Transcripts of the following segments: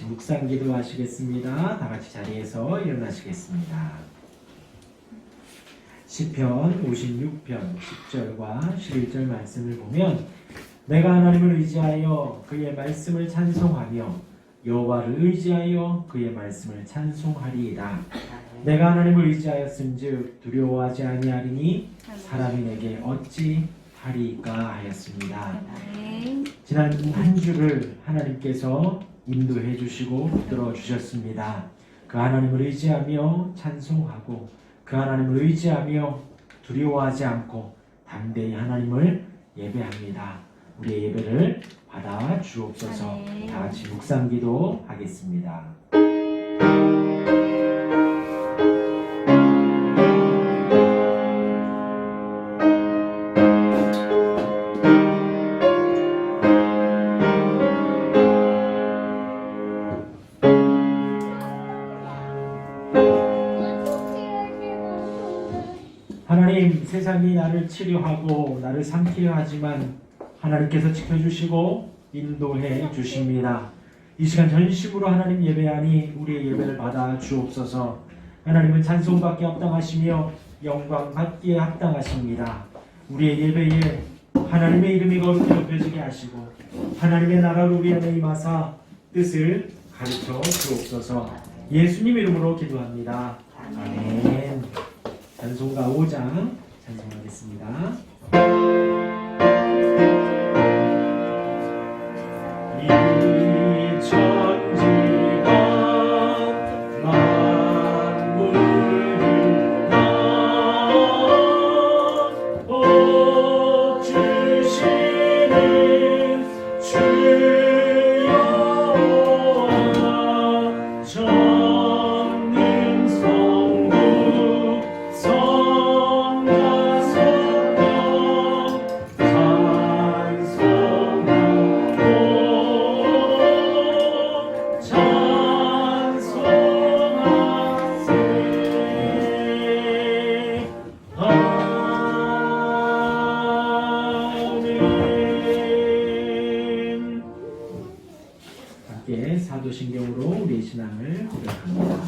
묵상기도 하시겠습니다. 다 같이 자리에서 일어나시겠습니다. 시편 56편 10절과 11절 말씀을 보면 내가 하나님을 의지하여 그의 말씀을 찬송하며 여호와를 의지하여 그의 말씀을 찬송하리이다. 내가 하나님을 의지하였은즉 두려워하지 아니하리니 사람이 내게 어찌 하리까 하였습니다. 지난 한 주를 하나님께서 인도해 주시고 붙들어 주셨습니다. 그 하나님을 의지하며 찬송하고 그 하나님을 의지하며 두려워하지 않고 담대히 하나님을 예배합니다. 우리의 예배를 받아 주옵소서. 다 같이 묵상기도 하겠습니다. 하나님, 세상이 나를 치료하고 나를 삼키려 하지만 하나님께서 지켜주시고 인도해 주십니다. 이 시간 전심으로 하나님 예배하니 우리의 예배를 받아 주옵소서. 하나님은 찬송받기에 합당하시며 영광받기에 합당하십니다. 우리의 예배에 하나님의 이름이 거룩히 높여지게 하시고 하나님의 나라로 우리 안에 임하사 뜻을 가르쳐 주옵소서. 예수님 이름으로 기도합니다. 아멘. 찬송가 5장 찬송하겠습니다. 이 천지가 만물을 다 복 주시는 주여 사도신경으로 우리의 신앙을 고백합니다.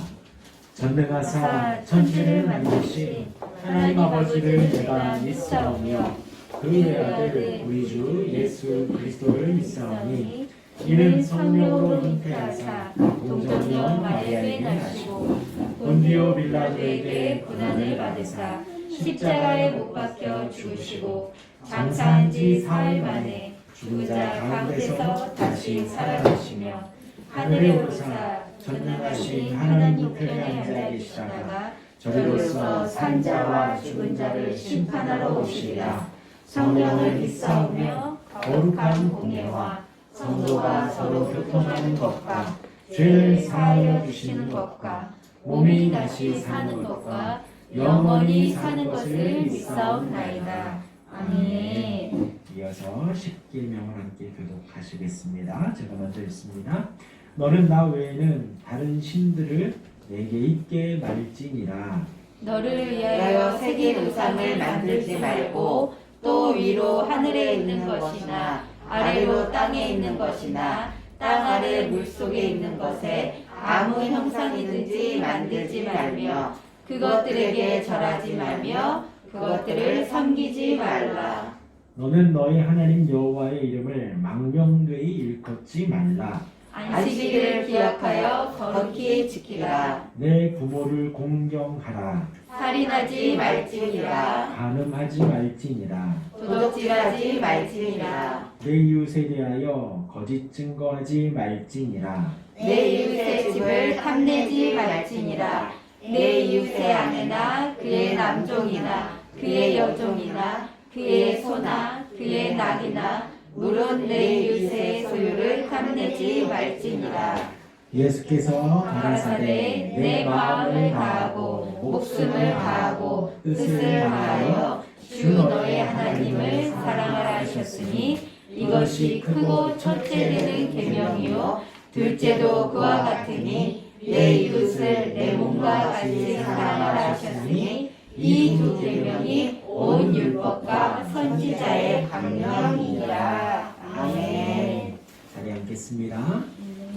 전능하사 천지를 만드신 하나님 아버지를 내가 믿사오며 그의 아들 우리 주 예수 그리스도를 믿사오니 이는 성령으로 잉태하사 동정녀 마리아에게 나시고 본디오 빌라도에게 고난을 받으사 십자가에 못 박혀 죽으시고 장사한 지 사흘 만에 죽은 자 가운데서 다시 살아나시며 하늘에 오르사 전능하신 하나님 우편에 앉아 계시다가 저리로서 산 자와 죽은 자를 심판하러 오시리라. 성령을 믿사오며 거룩한 공예와 성도가 서로 교통하는 것과 죄를 사하여 주시는 것과 몸이 다시 사는 것과 영원히 사는 것을 믿사옵나이다. 아멘. 이어서 십계명을 함께 교독하시겠습니다. 제가 먼저 읽습니다. 너는 나 외에는 다른 신들을 내게 있게 말지니라. 너를 위하여 새긴 우상을 만들지 말고 또 위로 하늘에 있는 것이나 아래로 땅에 있는 것이나 땅 아래 물속에 있는 것에 아무 형상이든지 만들지 말며 그것들에게 절하지 말며 그것들을 섬기지 말라. 너는 너희 하나님 여호와의 이름을 망령되이 일컫지 말라. 안식일을 기억하여 거룩히 지키라. 내 부모를 공경하라. 살인하지 말지니라. 간음하지 말지니라. 도둑질하지 말지니라. 내 이웃에 대하여 거짓 증거하지 말지니라. 내 이웃의 집을 탐내지 말지니라. 내 이웃의 아내나 그의 남종이나 그의 여종이나 그의 소나 그의 낙이나 물론 내 이웃의 소유를 탐내지 말지니라. 예수께서 가라사대 내 마음을 다하고 목숨을 다하고 뜻을 다하여 주 너의 하나님을 사랑하라 하셨으니 이것이 크고 첫째 되는 계명이요 둘째도 그와 같으니 내 이웃을 내 몸과 같이 사랑하라 하셨으니 이 두 계명이 온 율법과 선지자의 강령이니라. 아멘. 자리에 앉겠습니다.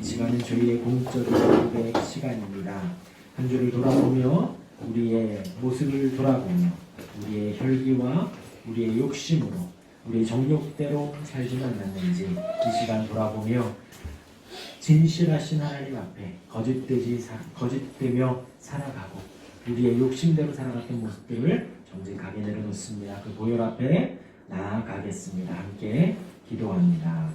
이 시간은 저희의 공적인 고백 시간입니다. 한 주를 돌아보며 우리의 모습을 돌아보며 우리의 혈기와 우리의 욕심으로 우리의 정욕대로 살지는 않았는지 이 시간 돌아보며 진실하신 하나님 앞에 거짓되며 살아가고 우리의 욕심대로 살아갔던 모습들을 정직하게 내려놓습니다. 그 보혈 앞에 나아가겠습니다. 함께 기도합니다.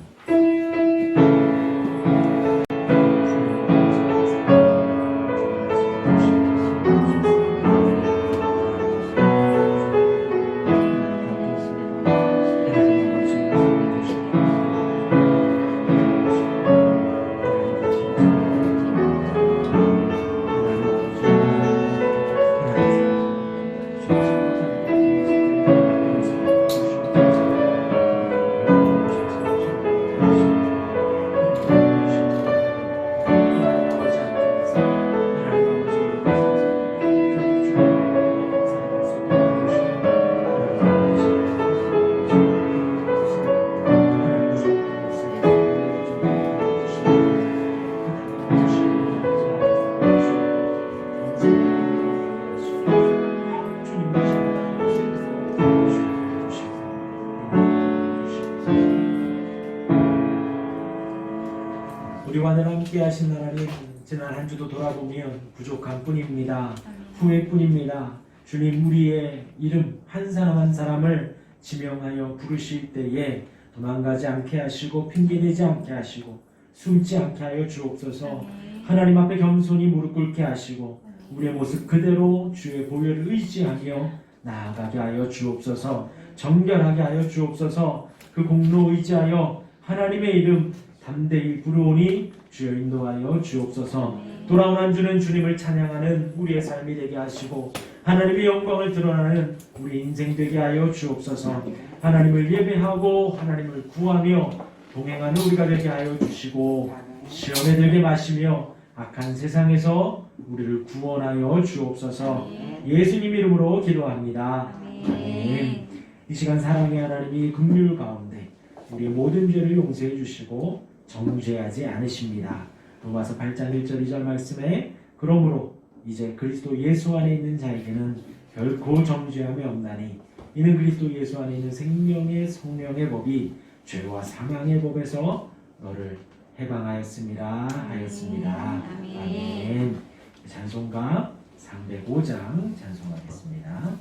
우리와 늘 함께 하신 하나님, 지난 한 주도 돌아보면 부족한 뿐입니다. 후회뿐입니다. 주님, 우리의 이름 한 사람 한 사람을 지명하여 부르실 때에 도망가지 않게 하시고 핑계대지 않게 하시고 숨지 않게 하여 주옵소서. 하나님 앞에 겸손히 무릎 꿇게 하시고 우리의 모습 그대로 주의 보혈을 의지하며 나아가게 하여 주옵소서. 정결하게 하여 주옵소서. 그 공로 의지하여 하나님의 이름 담대히 부르오니 주여 인도하여 주옵소서. 돌아온 한 주는 주님을 찬양하는 우리의 삶이 되게 하시고 하나님의 영광을 드러나는 우리 인생 되게 하여 주옵소서. 하나님을 예배하고 하나님을 구하며 동행하는 우리가 되게 하여 주시고 시험에 들게 마시며 악한 세상에서 우리를 구원하여 주옵소서. 예수님 이름으로 기도합니다. 아멘. 이 시간 사랑의 하나님이 긍휼 가운데 우리의 모든 죄를 용서해 주시고 정죄하지 않으십니다. 로마서 8장 1절 2절 말씀에 그러므로 이제 그리스도 예수 안에 있는 자에게는 결코 정죄함이 없나니 이는 그리스도 예수 안에 있는 생명의 성령의 법이 죄와 사망의 법에서 너를 해방하였습니다 하였습니다. 아멘. 찬송가 305장 찬송하겠습니다.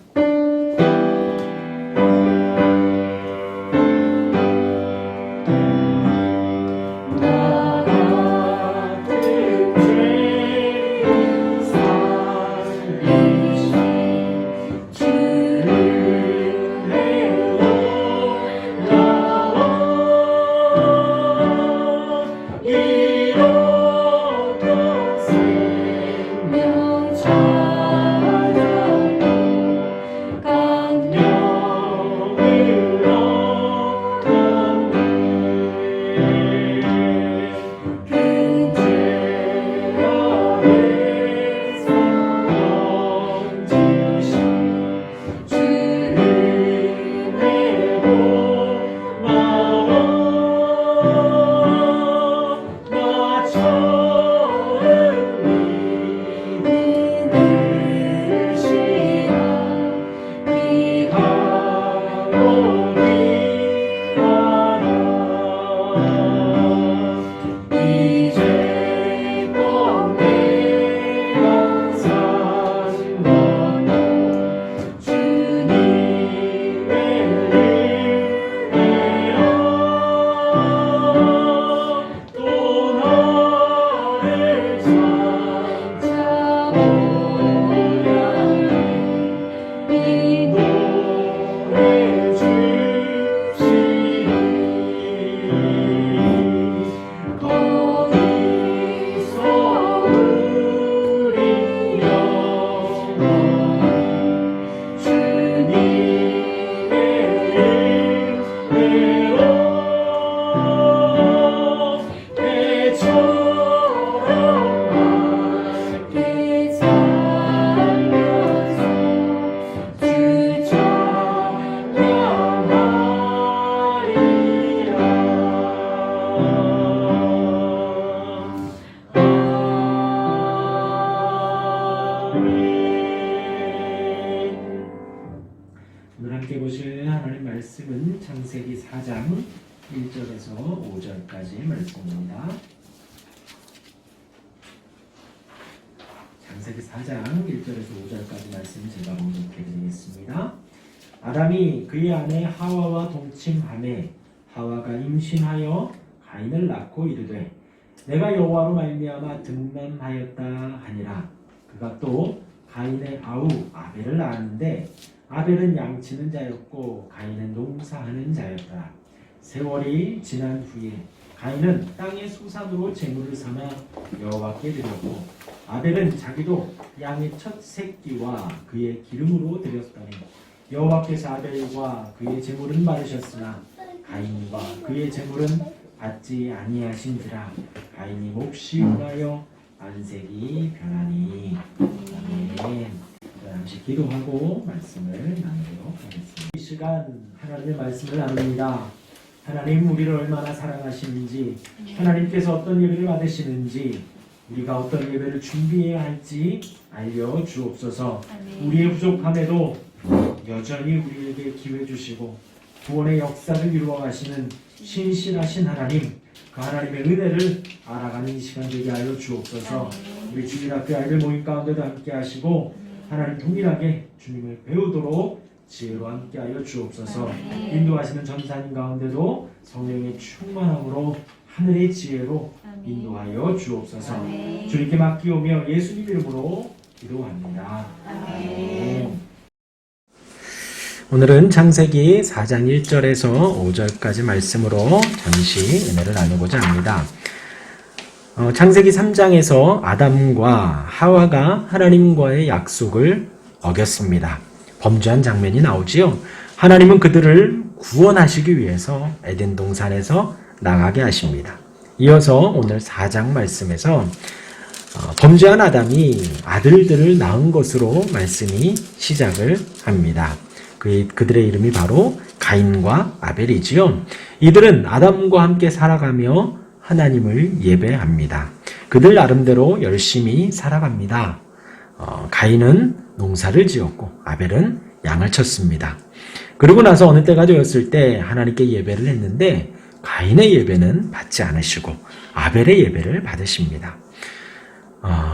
가 오늘 함께 보실 하나님 말씀은 창세기 4장 1절에서 5절까지 말씀입니다. 창세기 4장 1절에서 5절까지 말씀 제가 봉독해 드리겠습니다. 아담이 그의 아내 하와와 동침하매 하와가 임신하여 가인을 낳고 이르되 내가 여호와로 말미암아 득남하였다 하니라. 그가 또 가인의 아우 아벨을 낳았는데 아벨은 양치는 자였고 가인은 농사하는 자였다. 세월이 지난 후에 가인은 땅의 소산으로 제물을 삼아 여호와께 드렸고 아벨은 자기도 양의 첫 새끼와 그의 기름으로 드렸더니 여호와께서 아벨과 그의 제물은 받으셨으나 가인과 그의 제물은 받지 아니하신지라. 가인이 몹시 분하여 안색이 변하니. 아멘. 잠시 기도하고 말씀을 나누도록 하겠습니다. 이 시간 하나님의 말씀을 나눕니다. 하나님 우리를 얼마나 사랑하시는지, 하나님께서 어떤 예배를 받으시는지, 우리가 어떤 예배를 준비해야 할지 알려 주옵소서. 우리의 부족함에도 여전히 우리에게 기회 주시고 구원의 역사를 이루어 가시는 신실하신 하나님, 그 하나님의 은혜를 알아가는 이 시간 되게 알려 주옵소서. 우리 주일학교 아이들 모임 가운데도 함께 하시고 하나님 동일하게 주님을 배우도록 지혜로 함께하여 주옵소서. 인도하시는 전사님 가운데도 성령의 충만함으로 하늘의 지혜로 인도하여 주옵소서. 주님께 맡기오며 예수님 이름으로 기도합니다. 아멘. 오늘은 창세기 4장 1절에서 5절까지 말씀으로 잠시 은혜를 나누고자 합니다. 창세기 3장에서 아담과 하와가 하나님과의 약속을 어겼습니다. 범죄한 장면이 나오지요. 하나님은 그들을 구원하시기 위해서 에덴 동산에서 나가게 하십니다. 이어서 오늘 4장 말씀에서 범죄한 아담이 아들들을 낳은 것으로 말씀이 시작을 합니다. 그들의 이름이 바로 가인과 아벨이지요. 이들은 아담과 함께 살아가며 하나님을 예배합니다. 그들 나름대로 열심히 살아갑니다. 가인은 농사를 지었고 아벨은 양을 쳤습니다. 그러고 나서 어느 때가 되었을 때 하나님께 예배를 했는데 가인의 예배는 받지 않으시고 아벨의 예배를 받으십니다.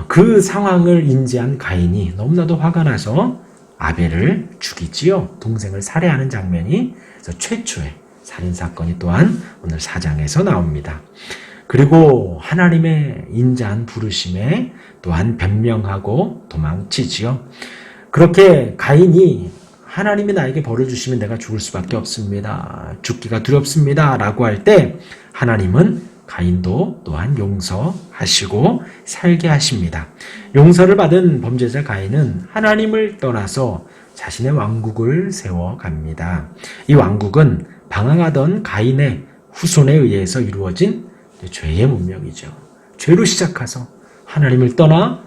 그 상황을 인지한 가인이 너무나도 화가 나서 아벨을 죽이지요. 동생을 살해하는 장면이 최초의 살인사건이 또한 오늘 4장에서 나옵니다. 그리고 하나님의 인자한 부르심에 또한 변명하고 도망치지요. 그렇게 가인이 하나님이 나에게 벌을 주시면 내가 죽을 수밖에 없습니다. 죽기가 두렵습니다. 라고 할 때 하나님은 가인도 또한 용서하시고 살게 하십니다. 용서를 받은 범죄자 가인은 하나님을 떠나서 자신의 왕국을 세워갑니다. 이 왕국은 방황하던 가인의 후손에 의해서 이루어진 죄의 문명이죠. 죄로 시작해서 하나님을 떠나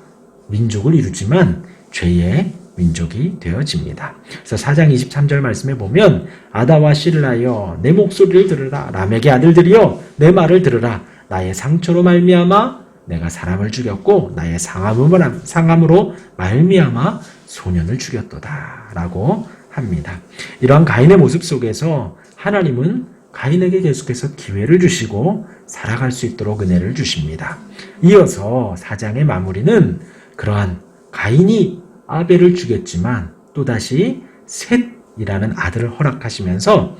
민족을 이루지만 죄의 민족이 되어집니다. 그래서 4장 23절 말씀에 보면 아다와 실라여 내 목소리를 들으라. 람에게 아들들이여 내 말을 들으라. 나의 상처로 말미암아 내가 사람을 죽였고 나의 상함으로 말미암아 소년을 죽였도다 라고 합니다. 이러한 가인의 모습 속에서 하나님은 가인에게 계속해서 기회를 주시고 살아갈 수 있도록 은혜를 주십니다. 이어서 4장의 마무리는 그러한 가인이 아벨을 죽였지만 또다시 셋이라는 아들을 허락하시면서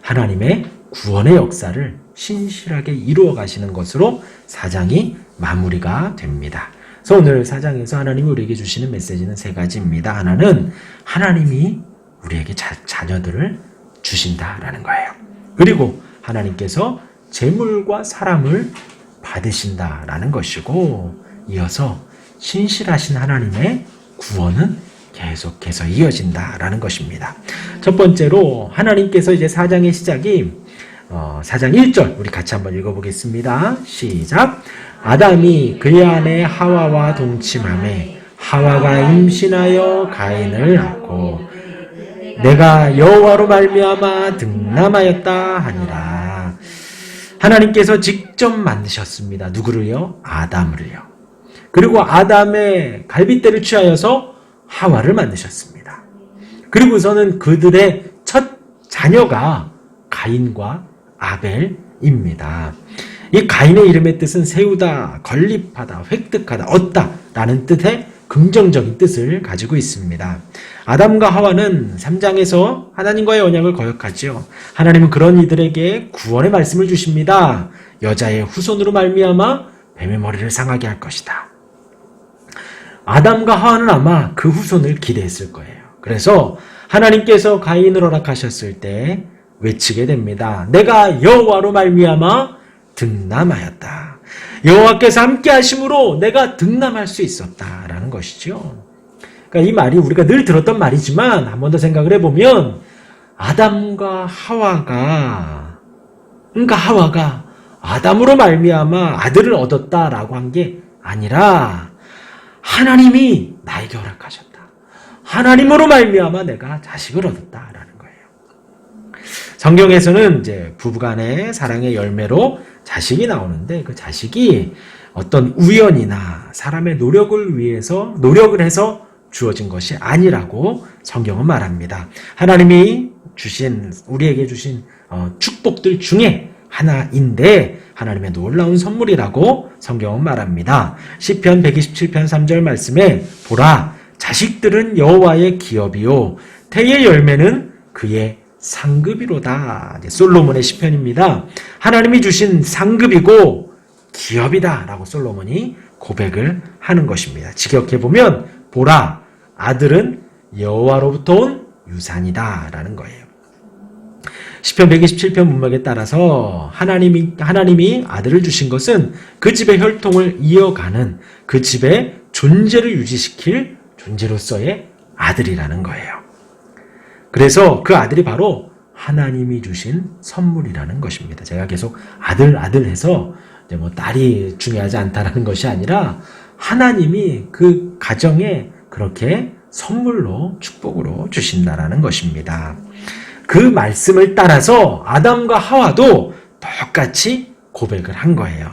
하나님의 구원의 역사를 신실하게 이루어 가시는 것으로 4장이 마무리가 됩니다. 그래서 오늘 4장에서 하나님이 우리에게 주시는 메시지는 세 가지입니다. 하나는 하나님이 우리에게 자녀들을 주신다라는 거예요. 그리고 하나님께서 재물과 사람을 받으신다라는 것이고, 이어서 신실하신 하나님의 구원은 계속해서 이어진다라는 것입니다. 첫 번째로 하나님께서 이제 4장의 시작이 4장 1절 우리 같이 한번 읽어보겠습니다. 시작. 아담이 그의 아내 하와와 동침하매 하와가 임신하여 가인을 낳고 내가 여호와로 말미암아 득남하였다 하니라. 하나님께서 직접 만드셨습니다. 누구를요? 아담을요. 그리고 아담의 갈빗대를 취하여서 하와를 만드셨습니다. 그리고서는 그들의 첫 자녀가 가인과 아벨입니다. 이 가인의 이름의 뜻은 세우다, 건립하다, 획득하다, 얻다 라는 뜻의 긍정적인 뜻을 가지고 있습니다. 아담과 하와는 3장에서 하나님과의 언약을 거역하지요. 하나님은 그런 이들에게 구원의 말씀을 주십니다. 여자의 후손으로 말미암아 뱀의 머리를 상하게 할 것이다. 아담과 하와는 아마 그 후손을 기대했을 거예요. 그래서 하나님께서 가인을 허락하셨을 때 외치게 됩니다. 내가 여호와로 말미암아 등남하였다. 여호와께서 함께 하심으로 내가 등남할 수 있었다라는 것이죠. 그러니까 이 말이 우리가 늘 들었던 말이지만 한 번 더 생각을 해보면 아담과 하와가 그러니까 하와가 아담으로 말미암아 아들을 얻었다라고 한 게 아니라 하나님이 나에게 허락하셨다. 하나님으로 말미암아 내가 자식을 얻었다라는 거예요. 성경에서는 이제 부부간의 사랑의 열매로 자식이 나오는데 그 자식이 어떤 우연이나 사람의 노력을 해서 주어진 것이 아니라고 성경은 말합니다. 하나님이 우리에게 주신 축복들 중에 하나인데 하나님의 놀라운 선물이라고 성경은 말합니다. 시편 127편 3절 말씀에 보라 자식들은 여호와의 기업이요 태의 열매는 그의 상급이로다. 솔로몬의 시편입니다. 하나님이 주신 상급이고 기업이다 라고 솔로몬이 고백을 하는 것입니다. 직역해보면 보라 아들은 여호와로부터 온 유산이다 라는 거예요. 시편 127편 문맥에 따라서 하나님이 아들을 주신 것은 그 집의 혈통을 이어가는 그 집의 존재를 유지시킬 존재로서의 아들이라는 거예요. 그래서 그 아들이 바로 하나님이 주신 선물이라는 것입니다. 제가 계속 아들 해서 뭐 딸이 중요하지 않다라는 것이 아니라 하나님이 그 가정에 그렇게 선물로 축복으로 주신다라는 것입니다. 그 말씀을 따라서 아담과 하와도 똑같이 고백을 한 거예요.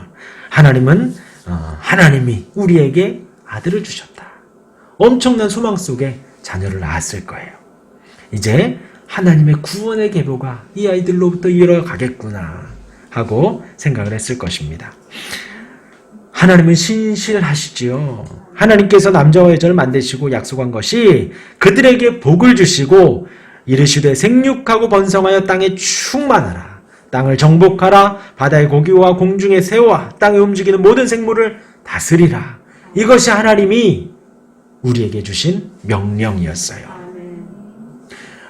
하나님이 우리에게 아들을 주셨다. 엄청난 소망 속에 자녀를 낳았을 거예요. 이제 하나님의 구원의 계보가 이 아이들로부터 이어가겠구나 하고 생각을 했을 것입니다. 하나님은 신실하시지요. 하나님께서 남자와 여자를 만드시고 약속한 것이 그들에게 복을 주시고 이르시되 생육하고 번성하여 땅에 충만하라. 땅을 정복하라. 바다의 고기와 공중의 새와 땅에 움직이는 모든 생물을 다스리라. 이것이 하나님이 우리에게 주신 명령이었어요.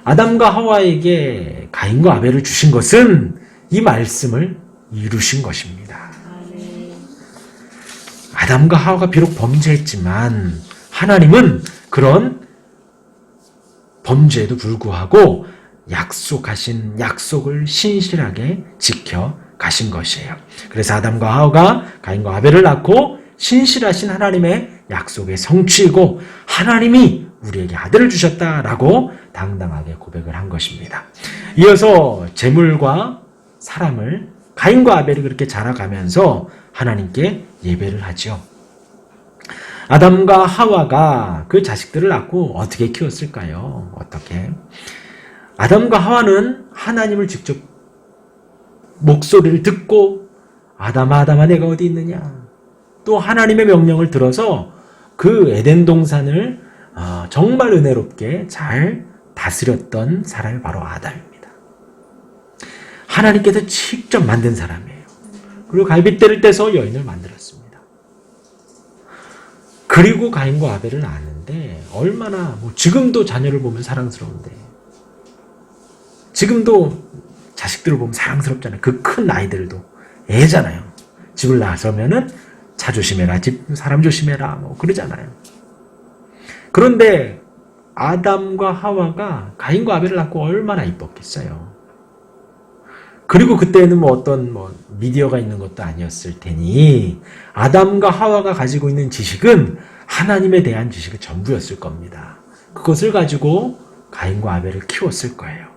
아담과 하와에게 가인과 아벨을 주신 것은 이 말씀을 이루신 것입니다. 아담과 하와가 비록 범죄했지만 하나님은 그런 범죄에도 불구하고 약속하신 약속을 신실하게 지켜가신 것이에요. 그래서 아담과 하와가 가인과 아벨을 낳고 신실하신 하나님의 약속의 성취이고 하나님이 우리에게 아들을 주셨다라고 당당하게 고백을 한 것입니다. 이어서 재물과 사람을 가인과 아벨이 그렇게 자라가면서 하나님께 예배를 하죠. 아담과 하와가 그 자식들을 낳고 어떻게 키웠을까요? 어떻게? 아담과 하와는 하나님을 직접 목소리를 듣고 아담아 내가 어디 있느냐? 또 하나님의 명령을 들어서 그 에덴 동산을 정말 은혜롭게 잘 다스렸던 사람이 바로 아담입니다. 하나님께서 직접 만든 사람이에요. 그리고 갈빗대를 떼서 여인을 만들었습니다. 그리고 가인과 아벨을 낳았는데 얼마나 지금도 자녀를 보면 사랑스러운데 지금도 자식들을 보면 사랑스럽잖아요. 그 큰 아이들도 애잖아요. 집을 나서면은 차 조심해라, 사람 조심해라, 그러잖아요. 그런데 아담과 하와가 가인과 아벨을 낳고 얼마나 이뻤겠어요. 그리고 그때는 미디어가 있는 것도 아니었을 테니 아담과 하와가 가지고 있는 지식은 하나님에 대한 지식이 전부였을 겁니다. 그것을 가지고 가인과 아벨을 키웠을 거예요.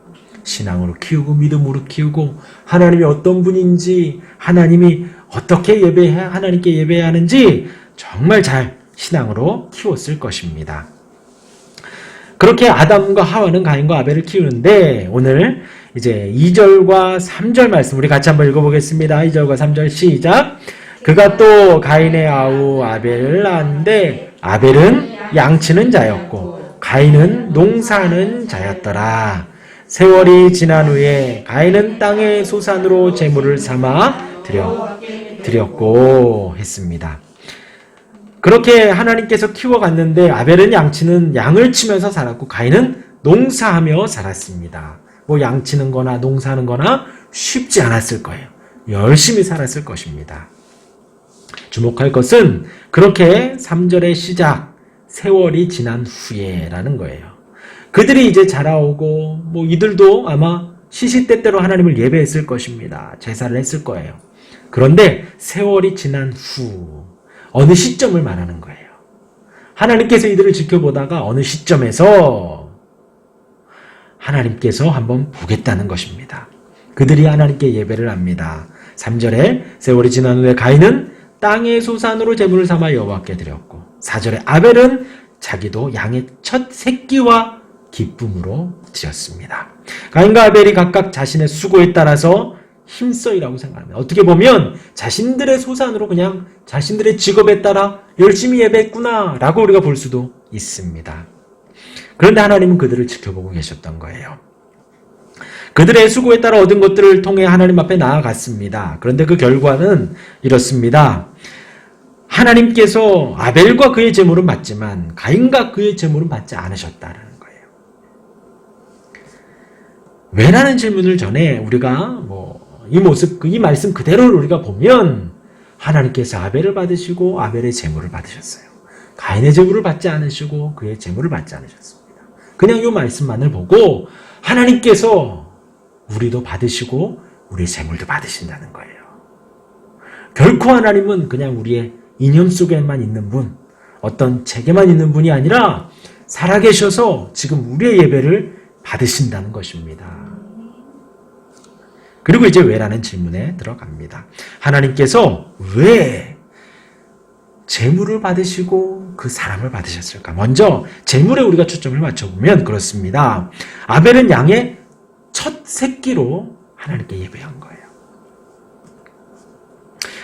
신앙으로 키우고 믿음으로 키우고 하나님이 어떤 분인지 하나님이 어떻게 하나님께 예배해야 하는지 정말 잘 신앙으로 키웠을 것입니다. 그렇게 아담과 하와는 가인과 아벨을 키우는데 오늘 이제 2절과 3절 말씀 우리 같이 한번 읽어보겠습니다. 2절과 3절 시작. 그가 또 가인의 아우 아벨을 낳았는데 아벨은 양치는 자였고 가인은 농사하는 자였더라. 세월이 지난 후에 가인은 땅의 소산으로 제물을 삼아 드렸고 했습니다. 그렇게 하나님께서 키워갔는데 아벨은 양치는 양을 치면서 살았고 가인은 농사하며 살았습니다. 뭐 양치는 거나 농사하는 거나 쉽지 않았을 거예요. 열심히 살았을 것입니다. 주목할 것은 그렇게 3절의 시작 세월이 지난 후에 라는 거예요. 그들이 이제 자라오고 뭐 이들도 아마 시시때때로 하나님을 예배했을 것입니다. 제사를 했을 거예요. 그런데 세월이 지난 후 어느 시점을 말하는 거예요. 하나님께서 이들을 지켜보다가 어느 시점에서 하나님께서 한번 보겠다는 것입니다. 그들이 하나님께 예배를 합니다. 3절에 세월이 지난 후에 가인은 땅의 소산으로 제물을 삼아 여호와께 드렸고 4절에 아벨은 자기도 양의 첫 새끼와 기쁨으로 드렸습니다. 가인과 아벨이 각각 자신의 수고에 따라서 힘써이라고 생각합니다. 어떻게 보면 자신들의 소산으로 그냥 자신들의 직업에 따라 열심히 예배했구나 라고 우리가 볼 수도 있습니다. 그런데 하나님은 그들을 지켜보고 계셨던 거예요. 그들의 수고에 따라 얻은 것들을 통해 하나님 앞에 나아갔습니다. 그런데 그 결과는 이렇습니다. 하나님께서 아벨과 그의 제물은 받지만 가인과 그의 제물은 받지 않으셨다는 거예요. 왜라는 질문을 전에 우리가 이 말씀 그대로를 우리가 보면 하나님께서 아벨을 받으시고 아벨의 제물을 받으셨어요. 가인의 제물을 받지 않으시고 그의 제물을 받지 않으셨습니다. 그냥 이 말씀만을 보고 하나님께서 우리도 받으시고 우리의 제물도 받으신다는 거예요. 결코 하나님은 그냥 우리의 이념 속에만 있는 분, 어떤 책에만 있는 분이 아니라 살아계셔서 지금 우리의 예배를 받으신다는 것입니다. 그리고 이제 왜라는 질문에 들어갑니다. 하나님께서 왜 제물을 받으시고 그 사람을 받으셨을까? 먼저 제물에 우리가 초점을 맞춰보면 그렇습니다. 아벨은 양의 첫 새끼로 하나님께 예배한 거예요.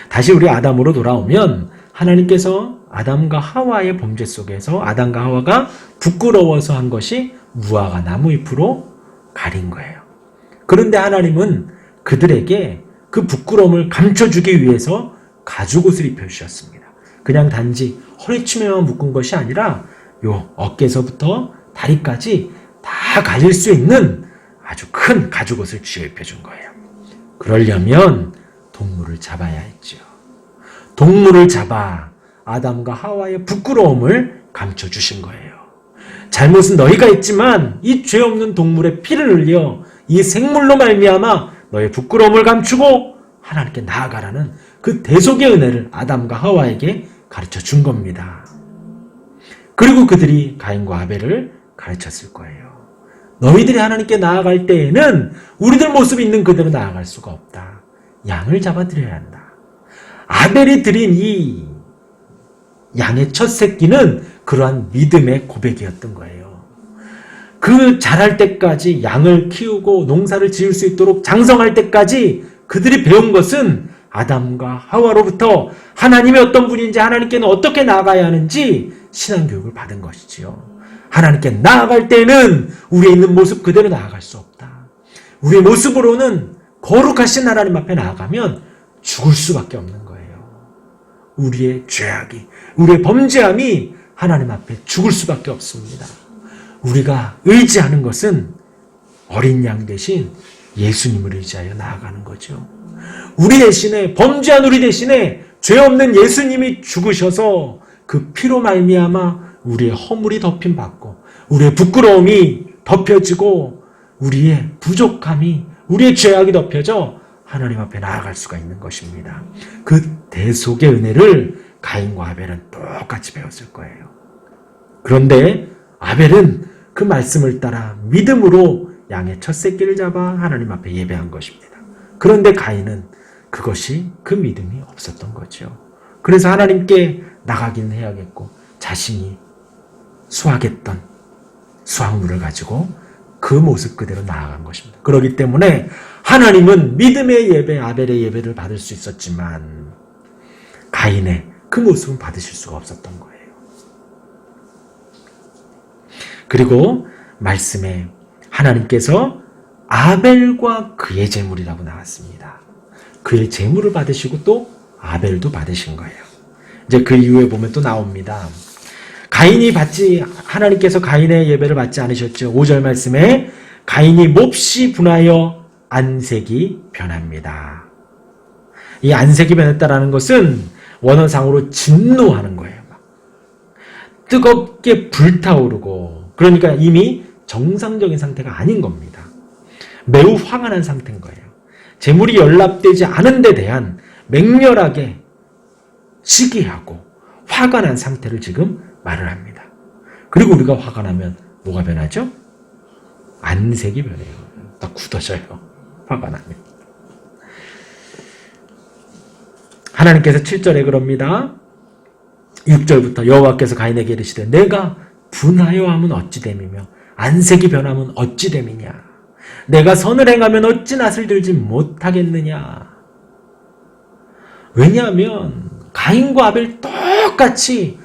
다시 우리 아담으로 돌아오면 하나님께서 아담과 하와의 범죄 속에서 아담과 하와가 부끄러워서 한 것이 무화과 나무 잎으로 가린 거예요. 그런데 하나님은 그들에게 그 부끄러움을 감춰주기 위해서 가죽옷을 입혀주셨습니다. 그냥 단지 허리춤에만 묶은 것이 아니라 요 어깨서부터 다리까지 다 가릴 수 있는 아주 큰 가죽옷을 쥐어 입혀준 거예요. 그러려면 동물을 잡아야 했죠. 동물을 잡아 아담과 하와의 부끄러움을 감춰주신 거예요. 잘못은 너희가 했지만 이 죄 없는 동물의 피를 흘려 이 생물로 말미암아 너의 부끄러움을 감추고 하나님께 나아가라는 그 대속의 은혜를 아담과 하와에게 가르쳐 준 겁니다. 그리고 그들이 가인과 아벨을 가르쳤을 거예요. 너희들이 하나님께 나아갈 때에는 우리들 모습이 있는 그대로 나아갈 수가 없다. 양을 잡아드려야 한다. 아벨이 드린 이 양의 첫 새끼는 그러한 믿음의 고백이었던 거예요. 그 자랄 때까지 양을 키우고 농사를 지을 수 있도록 장성할 때까지 그들이 배운 것은 아담과 하와로부터 하나님이 어떤 분인지 하나님께는 어떻게 나아가야 하는지 신앙교육을 받은 것이지요. 하나님께 나아갈 때는 우리의 있는 모습 그대로 나아갈 수 없다. 우리의 모습으로는 거룩하신 하나님 앞에 나아가면 죽을 수밖에 없는 거예요. 우리의 죄악이, 우리의 범죄함이 하나님 앞에 죽을 수밖에 없습니다. 우리가 의지하는 것은 어린 양 대신 예수님을 의지하여 나아가는 거죠. 우리 대신에, 범죄한 우리 대신에 죄 없는 예수님이 죽으셔서 그 피로 말미암아 우리의 허물이 덮임 받고 우리의 부끄러움이 덮여지고 우리의 부족함이, 우리의 죄악이 덮여져 하나님 앞에 나아갈 수가 있는 것입니다. 그 대속의 은혜를 가인과 아벨은 똑같이 배웠을 거예요. 그런데 아벨은 그 말씀을 따라 믿음으로 양의 첫 새끼를 잡아 하나님 앞에 예배한 것입니다. 그런데 가인은 그것이 그 믿음이 없었던 거죠. 그래서 하나님께 나가긴 해야겠고 자신이 수확했던 수확물을 가지고 그 모습 그대로 나아간 것입니다. 그렇기 때문에 하나님은 믿음의 예배, 아벨의 예배를 받을 수 있었지만 가인의 그 모습은 받으실 수가 없었던 거예요. 그리고 말씀에 하나님께서 아벨과 그의 제물이라고 나왔습니다. 그의 제물을 받으시고 또 아벨도 받으신 거예요. 이제 그 이후에 보면 또 나옵니다. 하나님께서 가인의 예배를 받지 않으셨죠. 5절 말씀에 가인이 몹시 분하여 안색이 변합니다. 이 안색이 변했다라는 것은 원어상으로 진노하는 거예요. 뜨겁게 불타오르고, 그러니까 이미 정상적인 상태가 아닌 겁니다. 매우 화가 난 상태인 거예요. 재물이 연락되지 않은 데 대한 맹렬하게 시기하고 화가 난 상태를 지금 말을 합니다. 그리고 우리가 화가 나면 뭐가 변하죠? 안색이 변해요. 딱 굳어져요. 화가 나면. 하나님께서 7절에 그럽니다. 6절부터 여호와께서 가인에게 이르시되 내가 분하여 함은 어찌 됨이며 안색이 변함은 어찌 됨이냐. 내가 선을 행하면 어찌 낯을 들지 못하겠느냐. 왜냐하면 가인과 아벨 똑같이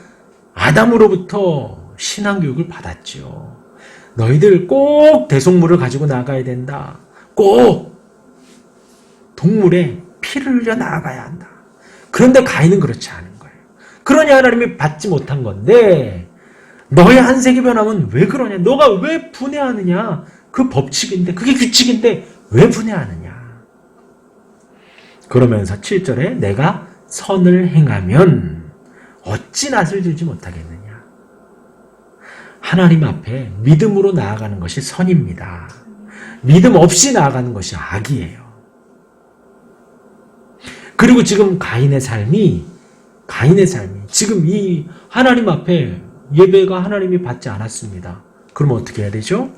아담으로부터 신앙교육을 받았죠. 너희들 꼭 대속물을 가지고 나가야 된다. 꼭 동물의 피를 흘려 나아가야 한다. 그런데 가인은 그렇지 않은 거예요. 그러니 하나님이 받지 못한 건데 너의 안색이 변하면 왜 그러냐? 너가 왜 분해하느냐? 그 법칙인데, 그게 규칙인데 왜 분해하느냐? 그러면서 7절에 내가 선을 행하면 어찌 낯을 들지 못하겠느냐? 하나님 앞에 믿음으로 나아가는 것이 선입니다. 믿음 없이 나아가는 것이 악이에요. 그리고 지금 가인의 삶이 지금 이 하나님 앞에 예배가 하나님이 받지 않았습니다. 그러면 어떻게 해야 되죠?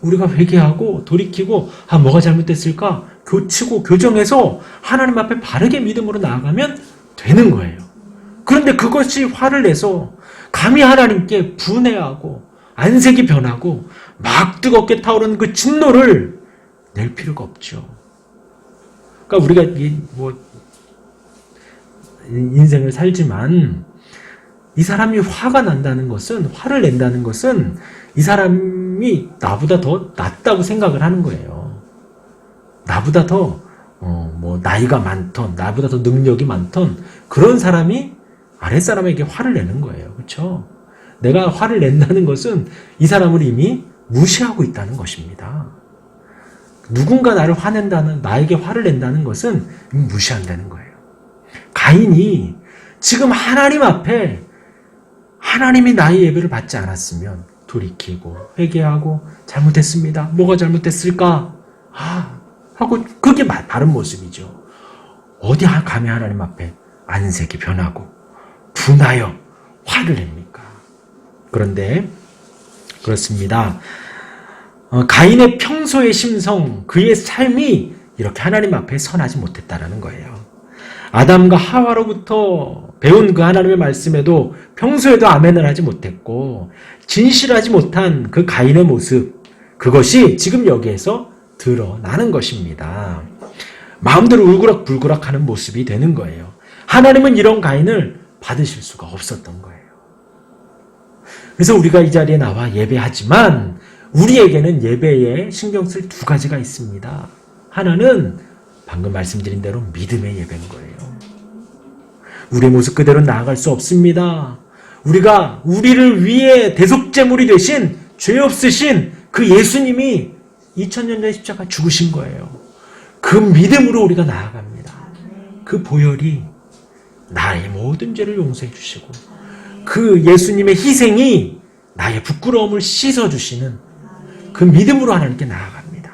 우리가 회개하고 돌이키고 뭐가 잘못됐을까? 교치고 교정해서 하나님 앞에 바르게 믿음으로 나아가면 되는 거예요. 그런데 그것이 화를 내서 감히 하나님께 분해하고 안색이 변하고 막 뜨겁게 타오르는 그 진노를 낼 필요가 없죠. 그러니까 우리가 인생을 살지만 이 사람이 화가 난다는 것은, 화를 낸다는 것은 이 사람이 나보다 더 낫다고 생각을 하는 거예요. 나보다 더 나이가 많던, 나보다 더 능력이 많던 그런 사람이 아랫사람에게 화를 내는 거예요. 그렇죠? 내가 화를 낸다는 것은 이 사람을 이미 무시하고 있다는 것입니다. 누군가 나를 화낸다는, 나에게 화를 낸다는 것은 무시한다는 거예요. 가인이 지금 하나님 앞에 하나님이 나의 예배를 받지 않았으면 돌이키고 회개하고 잘못했습니다. 뭐가 잘못됐을까? 하고 그게 바른 모습이죠. 어디 감히 하나님 앞에 안색이 변하고 분하여 화를 냅니까? 그런데 그렇습니다. 가인의 평소의 심성, 그의 삶이 이렇게 하나님 앞에 선하지 못했다라는 거예요. 아담과 하와로부터 배운 그 하나님의 말씀에도 평소에도 아멘을 하지 못했고 진실하지 못한 그 가인의 모습, 그것이 지금 여기에서 드러나는 것입니다. 마음대로 울그락불그락하는 모습이 되는 거예요. 하나님은 이런 가인을 받으실 수가 없었던 거예요. 그래서 우리가 이 자리에 나와 예배하지만 우리에게는 예배에 신경 쓸 두 가지가 있습니다. 하나는 방금 말씀드린 대로 믿음의 예배인 거예요. 우리의 모습 그대로 나아갈 수 없습니다. 우리가 우리를 위해 대속제물이 되신 죄 없으신 그 예수님이 2000년 전 십자가 죽으신 거예요. 그 믿음으로 우리가 나아갑니다. 그 보혈이 나의 모든 죄를 용서해 주시고 그 예수님의 희생이 나의 부끄러움을 씻어주시는 그 믿음으로 하나님께 나아갑니다.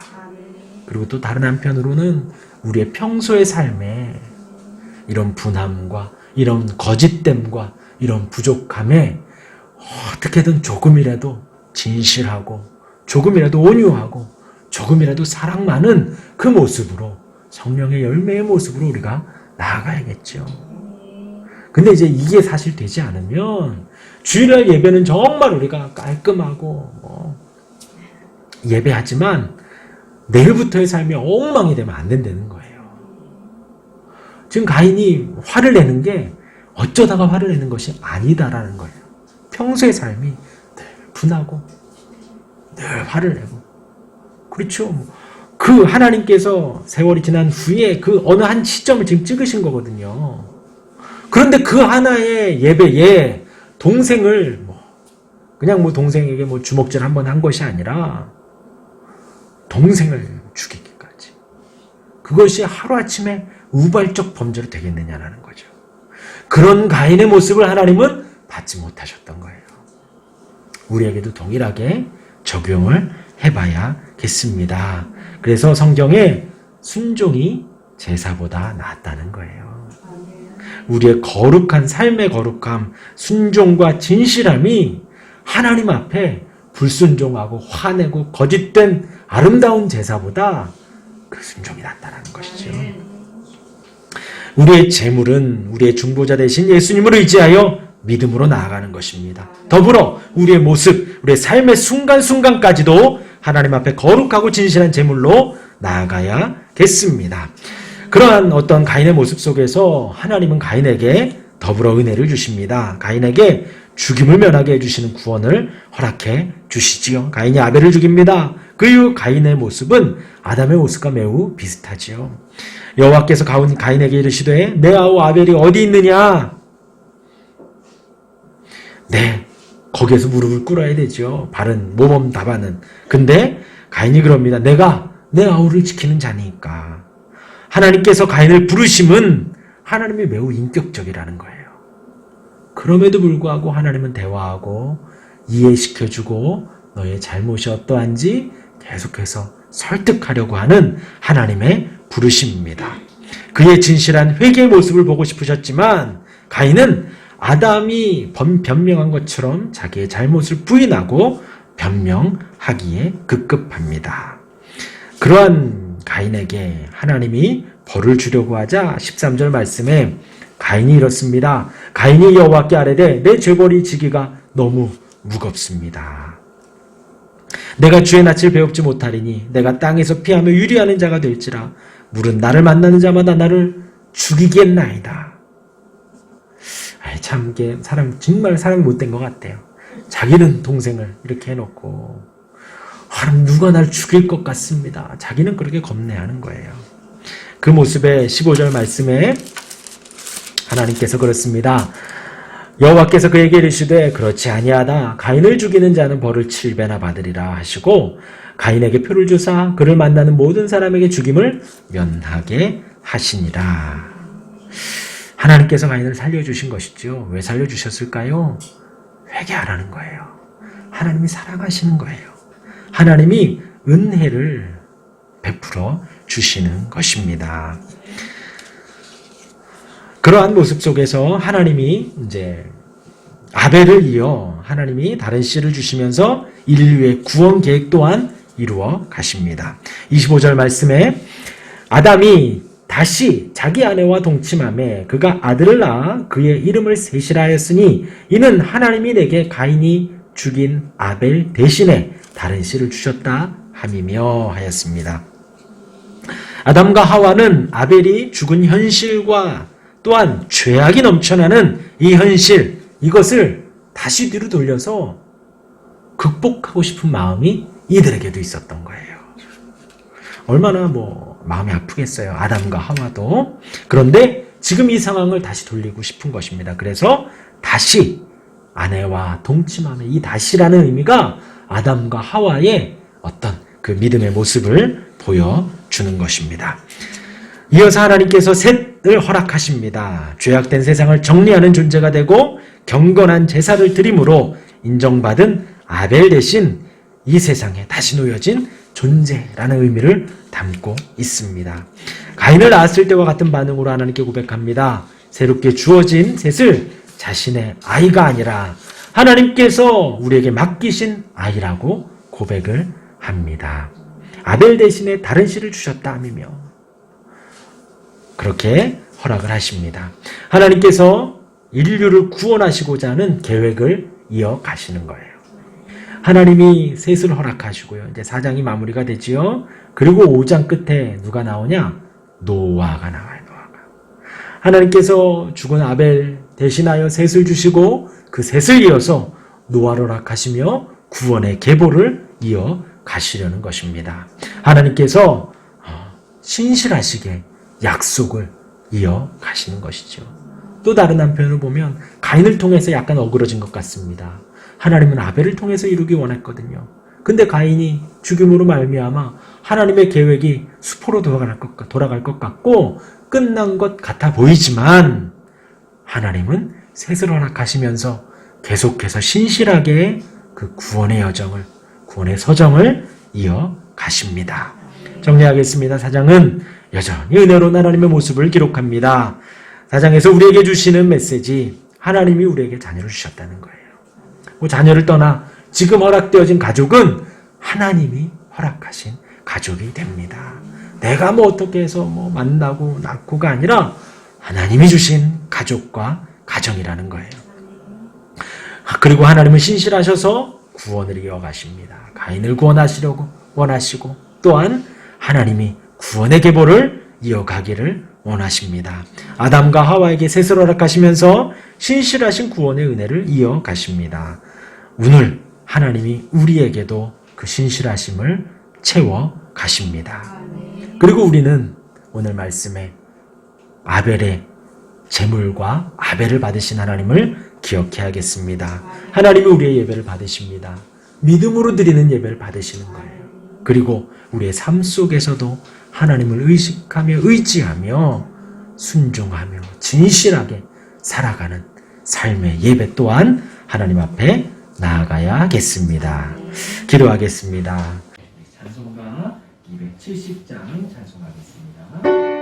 그리고 또 다른 한편으로는 우리의 평소의 삶에 이런 분함과 이런 거짓됨과 이런 부족함에 어떻게든 조금이라도 진실하고 조금이라도 온유하고 조금이라도 사랑 많은 그 모습으로, 성령의 열매의 모습으로 우리가 나아가야겠죠. 근데 이제 이게 사실 되지 않으면 주일날 예배는 정말 우리가 깔끔하고 예배하지만 내일부터의 삶이 엉망이 되면 안 된다는 거예요. 지금 가인이 화를 내는 게 어쩌다가 화를 내는 것이 아니다라는 거예요. 평소의 삶이 늘 분하고 늘 화를 내고 그렇죠. 그 하나님께서 세월이 지난 후에 그 어느 한 시점을 지금 찍으신 거거든요. 그런데 그 하나의 예배에 동생을 그냥 동생에게 주먹질 한번 한 것이 아니라 동생을 죽이기까지. 그것이 하루아침에 우발적 범죄로 되겠느냐라는 거죠. 그런 가인의 모습을 하나님은 받지 못하셨던 거예요. 우리에게도 동일하게 적용을 해봐야겠습니다. 그래서 성경에 순종이 제사보다 낫다는 거예요. 우리의 거룩한 삶의 거룩함, 순종과 진실함이 하나님 앞에 불순종하고 화내고 거짓된 아름다운 제사보다 그 순종이 낫다는 것이죠. 우리의 재물은 우리의 중보자 되신 예수님을 의지하여 믿음으로 나아가는 것입니다. 더불어 우리의 모습, 우리의 삶의 순간순간까지도 하나님 앞에 거룩하고 진실한 재물로 나아가야겠습니다. 그러한 어떤 가인의 모습 속에서 하나님은 가인에게 더불어 은혜를 주십니다. 가인에게 죽임을 면하게 해주시는 구원을 허락해 주시지요. 가인이 아벨을 죽입니다. 그 이후 가인의 모습은 아담의 모습과 매우 비슷하지요. 여호와께서 가인에게 이르시되 내 아우 아벨이 어디 있느냐? 네, 거기에서 무릎을 꿇어야 되죠. 바른 모범 답안은. 근데 가인이 그럽니다. 내가 내 아우를 지키는 자니까. 하나님께서 가인을 부르심은 하나님이 매우 인격적이라는 거예요. 그럼에도 불구하고 하나님은 대화하고 이해시켜주고 너의 잘못이 어떠한지 계속해서 설득하려고 하는 하나님의 부르심입니다. 그의 진실한 회개의 모습을 보고 싶으셨지만 가인은 아담이 변명한 것처럼 자기의 잘못을 부인하고 변명하기에 급급합니다. 그러한 가인에게 하나님이 벌을 주려고 하자 13절 말씀에 가인이 이렇습니다. 가인이 여호와께 아뢰되 내 죄벌이 지기가 너무 무겁습니다. 내가 주의 낯을 배웁지 못하리니 내가 땅에서 피하며 유리하는 자가 될지라 물은 나를 만나는 자마다 나를 죽이겠나이다. 참 이게 정말 사람이 못된 것 같아요. 자기는 동생을 이렇게 해놓고 누가 날 죽일 것 같습니다. 자기는 그렇게 겁내하는 거예요. 그 모습에 15절 말씀에 하나님께서 그렇습니다. 여호와께서 그에게 이르시되 그렇지 아니하다. 가인을 죽이는 자는 벌을 7배나 받으리라 하시고 가인에게 표를 주사 그를 만나는 모든 사람에게 죽임을 면하게 하시니라. 하나님께서 가인을 살려주신 것이죠. 왜 살려주셨을까요? 회개하라는 거예요. 하나님이 사랑하시는 거예요. 하나님이 은혜를 베풀어 주시는 것입니다. 그러한 모습 속에서 하나님이 이제 아벨을 이어 하나님이 다른 씨를 주시면서 인류의 구원 계획 또한 이루어 가십니다. 25절 말씀에 아담이 다시 자기 아내와 동침하며 그가 아들을 낳아 그의 이름을 셋이라 하였으니 이는 하나님이 내게 가인이 죽인 아벨 대신에 다른 씨를 주셨다 함이며 하였습니다. 아담과 하와는 아벨이 죽은 현실과 또한 죄악이 넘쳐나는 이 현실, 이것을 다시 뒤로 돌려서 극복하고 싶은 마음이 이들에게도 있었던 거예요. 얼마나 마음이 아프겠어요. 아담과 하와도. 그런데 지금 이 상황을 다시 돌리고 싶은 것입니다. 그래서 다시 아내와 동침함의 이 다시라는 의미가 아담과 하와의 어떤 그 믿음의 모습을 보여주는 것입니다. 이어서 하나님께서 셋을 허락하십니다. 죄악된 세상을 정리하는 존재가 되고 경건한 제사를 드림으로 인정받은 아벨 대신 이 세상에 다시 놓여진 존재라는 의미를 담고 있습니다. 가인을 낳았을 때와 같은 반응으로 하나님께 고백합니다. 새롭게 주어진 셋을 자신의 아이가 아니라 하나님께서 우리에게 맡기신 아이라고 고백을 합니다. 아벨 대신에 다른 씨를 주셨다 함이며 그렇게 허락을 하십니다. 하나님께서 인류를 구원하시고자 하는 계획을 이어가시는 거예요. 하나님이 셋을 허락하시고요. 이제 4장이 마무리가 되지요. 그리고 5장 끝에 누가 나오냐? 노아가 나와요. 노아가. 하나님께서 죽은 아벨 대신하여 셋을 주시고 그 셋을 이어서 노아를 허락하시며 구원의 계보를 이어가시려는 것입니다. 하나님께서 신실하시게 약속을 이어가시는 것이죠. 또 다른 한편으로 보면 가인을 통해서 약간 어그러진 것 같습니다. 하나님은 아벨을 통해서 이루기 원했거든요. 근데 가인이 죽임으로 말미암아 하나님의 계획이 수포로 돌아갈 것 같고 끝난 것 같아 보이지만 하나님은 셋을 허락하시면서 계속해서 신실하게 그 구원의 여정을, 구원의 서정을 이어가십니다. 정리하겠습니다. 4장은 여전히 은혜로운 하나님의 모습을 기록합니다. 4장에서 우리에게 주시는 메시지, 하나님이 우리에게 자녀를 주셨다는 거예요. 자녀를 떠나 지금 허락되어진 가족은 하나님이 허락하신 가족이 됩니다. 내가 어떻게 해서 만나고 낳고가 아니라 하나님이 주신 가족과 가정이라는 거예요. 그리고 하나님은 신실하셔서 구원을 이어가십니다. 가인을 구원하시려고 원하시고 또한 하나님이 구원의 계보를 이어가기를 원하십니다. 아담과 하와에게 셋을 허락하시면서 신실하신 구원의 은혜를 이어가십니다. 오늘 하나님이 우리에게도 그 신실하심을 채워 가십니다. 그리고 우리는 오늘 말씀에 아벨의 제물과 아벨을 받으신 하나님을 기억해야겠습니다. 하나님이 우리의 예배를 받으십니다. 믿음으로 드리는 예배를 받으시는 거예요. 그리고 우리의 삶 속에서도 하나님을 의식하며 의지하며 순종하며 진실하게 살아가는 삶의 예배 또한 하나님 앞에 나아가야겠습니다. 기도하겠습니다. 찬송가 270장 찬송하겠습니다.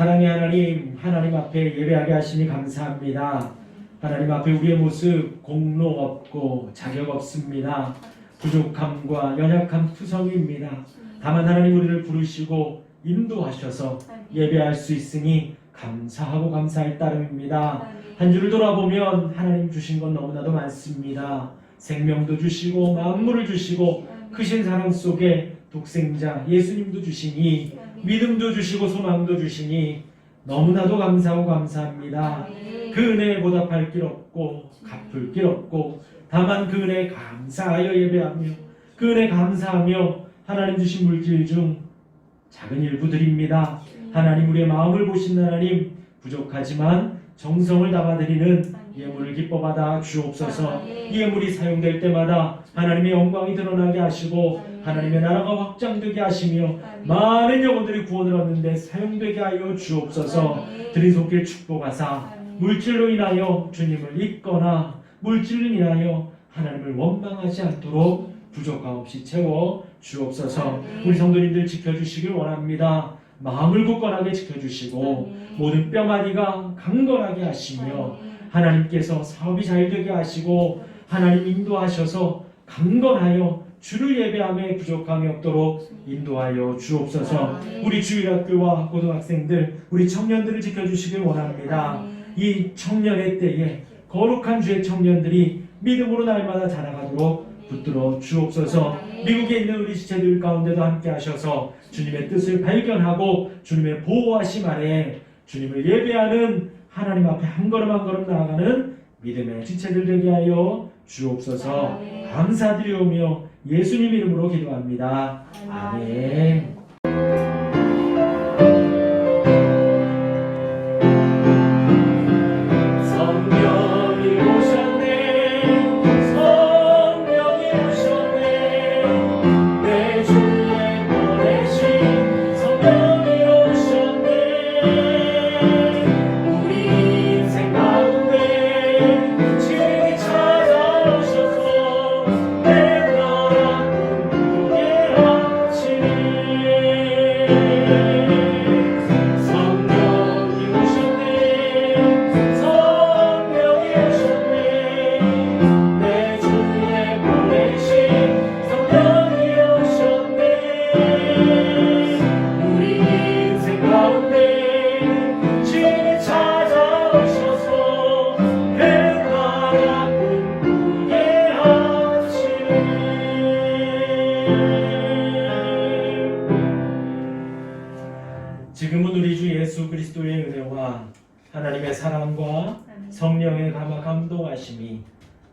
사랑의 하나님, 하나님 앞에 예배하게 하시니 감사합니다. 하나님 앞에 우리의 모습 공로 없고 자격 없습니다. 부족함과 연약함 투성입니다. 다만 하나님 우리를 부르시고 인도하셔서 예배할 수 있으니 감사하고 감사할 따름입니다. 한 주를 돌아보면 하나님 주신 건 너무나도 많습니다. 생명도 주시고 만물을 주시고 크신 사랑 속에 독생자 예수님도 주시니 믿음도 주시고 소망도 주시니 너무나도 감사하고 감사합니다. 그 은혜에 보답할 길 없고 갚을 길 없고 다만 그 은혜에 감사하여 예배하며 그 은혜에 감사하며 하나님 주신 물질 중 작은 일부 드립니다. 하나님 우리의 마음을 보신 하나님 부족하지만 정성을 담아드리는 예물을 기뻐받아 주옵소서. 이 예물이 사용될 때마다 하나님의 영광이 드러나게 하시고 하나님의 나라가 확장되게 하시며 많은 영혼들이 구원을 얻는데 사용되게 하여 주옵소서. 드린 손길 축복하사 물질로 인하여 주님을 잊거나 물질로 인하여 하나님을 원망하지 않도록 부족함 없이 채워 주옵소서. 우리 성도님들 지켜주시길 원합니다. 마음을 굳건하게 지켜주시고 모든 뼈마디가 강건하게 하시며 하나님께서 사업이 잘되게 하시고 하나님 인도하셔서 강건하여 주를 예배함에 부족함이 없도록 인도하여 주옵소서. 우리 주일학교와 고등학생들 우리 청년들을 지켜주시길 원합니다. 이 청년의 때에 거룩한 주의 청년들이 믿음으로 날마다 자라가도록 붙들어 주옵소서. 미국에 있는 우리 지체들 가운데도 함께 하셔서 주님의 뜻을 발견하고 주님의 보호하심 아래 주님을 예배하는 하나님 앞에 한 걸음 한 걸음 나아가는 믿음의 지체들 되게 하여 주옵소서. 감사드리오며 예수님 이름으로 기도합니다. 아멘. 지금은 우리 주 예수 그리스도의 은혜와 하나님의 사랑과 성령의 감동하심이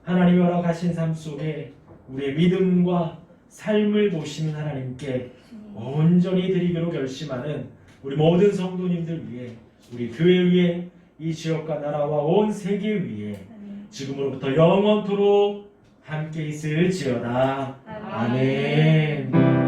하나님이 허락하신 삶 속에 우리의 믿음과 삶을 보시는 하나님께 온전히 드리기로 결심하는 우리 모든 성도님들 위해 우리 교회 위에 이 지역과 나라와 온 세계 위에 지금으로부터 영원토록 함께 있을지어다. 아멘.